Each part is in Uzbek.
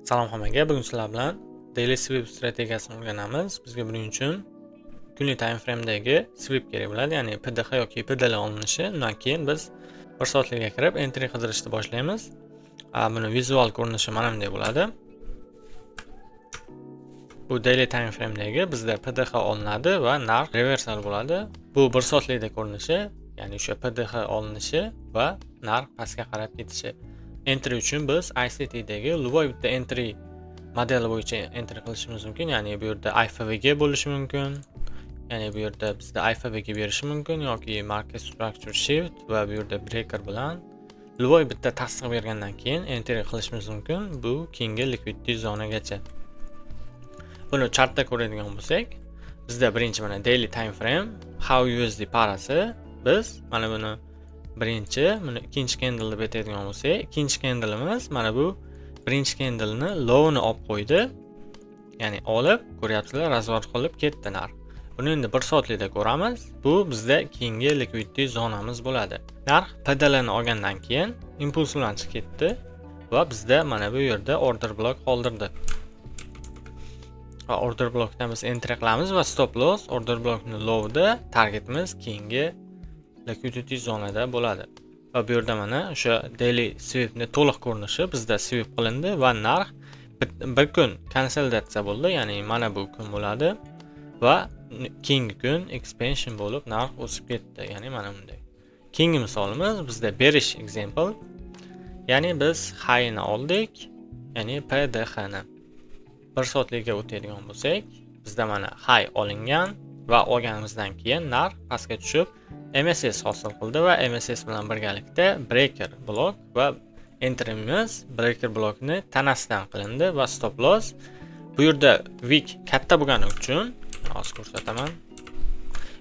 Salom hammaga, bugun sizlar bilan daily sweep strategiyasini o'rganamiz. Bizga buning uchun kunlik time frame'dagi sweep kerak bo'ladi, ya'ni PDH yoki PDL olinishi. Undan keyin biz 1 soatlikka kirib entry qidirishni boshlaymiz. Buni vizual ko'rinishi mana bunday bo'ladi. Bu daily time frame'dagi bizda PDH olinadi va narx reversal bo'ladi. Bu 1 soatlikda ko'rinishi, ya'ni o'sha PDH olinishi va narx pastga qarab ketishi. Entry uchun biz ICT'dagi любой bitta entry modeli bo'yicha entry qilishimiz mumkin. Ya'ni bu yerda IFVG bo'lishi mumkin. Ya'ni bu yerda bizda IFVG berishi mumkin yoki market structure shift va bu yerda breaker bilan любой bitta tasdiq bergandan keyin entry qilishimiz mumkin. Bu keyingi liquidity zonagacha. Buni chartda ko'radigan bo'lsak, bizda birinchi mana daily time frame HOUSD parasi, biz mana buni birinchi, buni ikkinchi candle deb aytadigan bo'lsak, ikkinchi candleimiz mana bu birinchi candle'ni low'ni olib qo'ydi. Ya'ni olib, ko'ryapsizlar, razvor qilib ketdi narx. Buni endi 1 soatlikda ko'ramiz. Bu bizda keyingi liquidity zonamiz bo'ladi. Narx PDLni olgandan keyin impuls bilan chiqib ketdi va bizda mana bu yerda order block qoldirdi. Va order blockdan biz entry qilamiz va stop loss order blockni low'da, targetimiz keyingi liquidity zonada bo'ladi. Va bu yerda mana o'sha daily sweepni to'liq ko'rinishi bizda sweep qilindi va narx bir kun konsolidatsiya bo'ldi, ya'ni mana bu kun bo'ladi va keyingi kun expansion bo'lib narx o'sib ketdi, ya'ni mana bunday. Keyingi misolimiz bizda bearish example, ya'ni biz high ni oldik, ya'ni PDH ni 1 soatlikka o'tadigan bo'lsak, bizda mana high olingan va olganimizdan keyin narx pastga tushib MSS hosil qildi va MSS bilan birgalikda breaker blok va entry'miz breaker blokni tanasidan qilindi va stop loss. Bu yerda wick katta bo'lgani uchun, hozir ko'rsataman.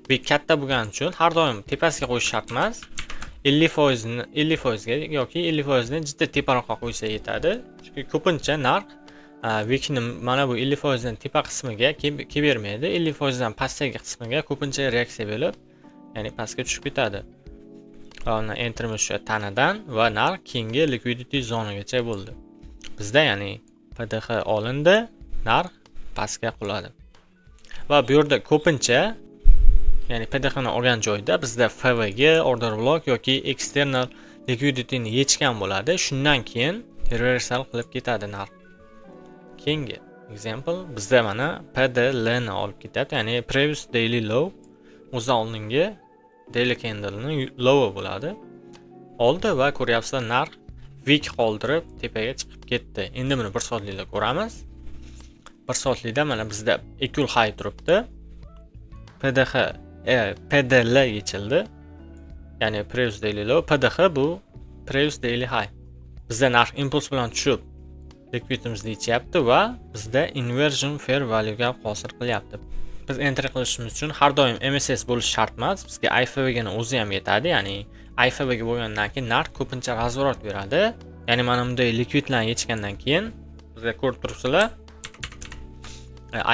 Wick katta bo'lgani uchun har doim tepasiga qo'yish shart emas. 50% ga yoki 50% ni juda teparoqqa qo'ysa yetadi. Chunki ko'pincha narx wickni mana bu 50% dan tepa qismiga kelmaydi. 50% dan pastdagi qismiga ko'pincha reaksiya bo'lib, ya'ni pastga tushib ketadi. Va uni entrimiz o'sha tanadan va narx keyingi liquidity zonagacha bo'ldi. Bizda ya'ni PDH olindi, narx pastga quladi. Va bu yerda ko'pincha ya'ni PDH ni olgan joyda bizda FVG, order block yoki external liquidity ni yechgan bo'ladi. Shundan keyin reversal qilib ketadi narx. Keyingi example bizda mana PDL ni olib ketadi, ya'ni previous daily low o'zi oldingi daily candle ni low bo'ladi. Oldi va ko'ryapsizlar, narx wick qoldirib tepaga chiqib ketdi. Endi buni 1 soatlikda ko'ramiz. 1 soatlikda mana bizda equal high turibdi. PDL yechildi. Ya'ni previous daily low, PDH bu previous daily high. Bizda narx impuls bilan tushib liquidimizni yechyapti va bizda inversion fair value ga hosil qilyapti. Biz entry qilishimiz uchun har doim MSS bo'lishi shart emas. Bizga IFVG ni o'zi ham yetadi. Ya'ni IFVG bo'lgandan keyin narx ko'pincha razvorot beradi. Ya'ni mana bunday liquidlarni yechgandan keyin bizga ko'rib turibsizlar,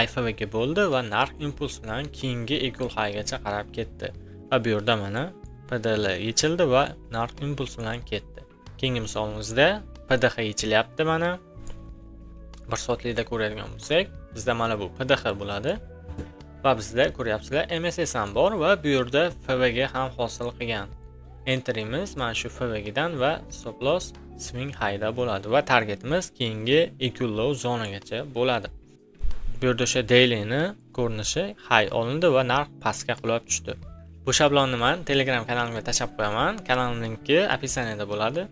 IFVG bo'ldi va narx impuls bilan keyingi equal high gacha qarab ketdi. Va bu yerda mana PDL yechildi va narx impuls bilan ketdi. Keyingi misolimizda PDH yechilyapti mana. 1 soatlikda ko'radigan bo'lsak, bizda mana bu PDH bo'ladi. Va bizda ko'ryapsizlar, MSS ham bor va bu yerda FVG ham hosil qilgan. Entry'miz mana shu FVG dan va stop loss swing high da bo'ladi va targetimiz keyingi equal low zonagacha bo'ladi. Bu yerda o'sha daily ni ko'rinishi high olindi va narx pastga qulab tushdi. Bu shablonni men Telegram kanalimga tashlab qo'yaman. Kanalim linki opisaniyada bo'ladi.